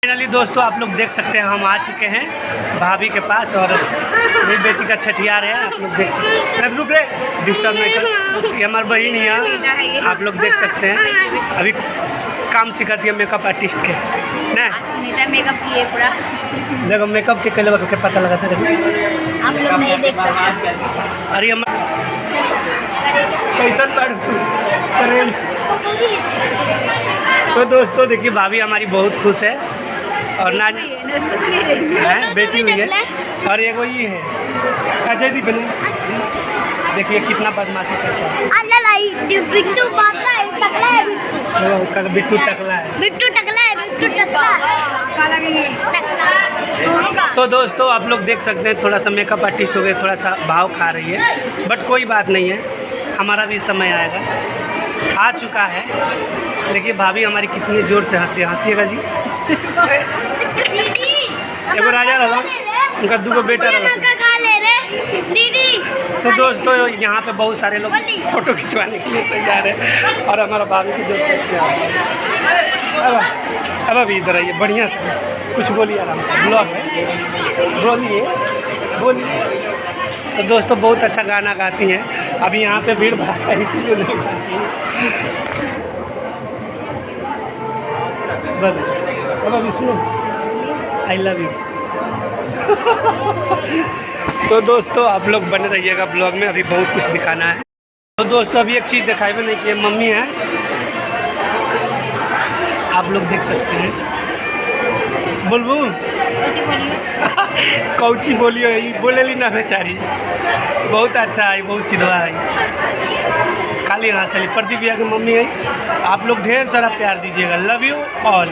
Finally दोस्तों आप लोग देख सकते हैं हम आ चुके हैं भाभी के पास और मेरी बेटी का छठियार है। आप लोग देख सकते हैं। रुक रे डिस्टर्ब नहीं कर, ये हमारी बहन ही है। आप लोग देख सकते हैं अभी काम सिखाती है मेकअप आर्टिस्ट के ना। सुनीता मेकअप किए पूरा। देखो मेकअप के कलर के पता लगाते देखो आप लोग नहीं देख सकते। अरे हम कैसा करें। तो दोस्तों देखिए भाभी हमारी बहुत खुश है और नानी है बेटी हुई है और एक वही है अजय दी बनी। देखिए कितना बदमाशी करता है। बिट्टू टकला है। बिट्टू टकला है। बिट्टू टकला है। बिट्टू टकला। तो दोस्तों आप लोग देख सकते हैं थोड़ा सा मेकअप आर्टिस्ट हो गए, थोड़ा सा भाव खा रही है बट कोई बात नहीं है, हमारा भी समय आएगा, आ चुका है। देखिए भाभी हमारी कितनी ज़ोर से हंसिएगा जी। एगो राजा रहा उनका दूगो बेटा रहा। तो दोस्तों यहाँ पे बहुत सारे लोग फोटो खिंचवाने के लिए तैयार है और हमारा भाभी की जो अब अभी इधर आइए बढ़िया से कुछ बोलिए आराम से, ब्लॉग है बोलिए। तो दोस्तों बहुत अच्छा गाना गाती हैं। अभी यहाँ पे भीड़ भाड़ है इसलिए नहीं गाती अब अभी सुनो आई लव यू। तो दोस्तों आप लोग बने रहिएगा ब्लॉग में, अभी बहुत कुछ दिखाना है। तो दोस्तों अभी एक चीज़ दिखाई भी नहीं की मम्मी है, आप लोग देख सकते हैं। बोलबू कौची बोलियो बोलेली ना बेचारी, बहुत अच्छा है, बहुत सीधा है, खाली हंसली। प्रदीप भैया की मम्मी है। आप लोग ढेर सारा प्यार दीजिएगा। Love you all.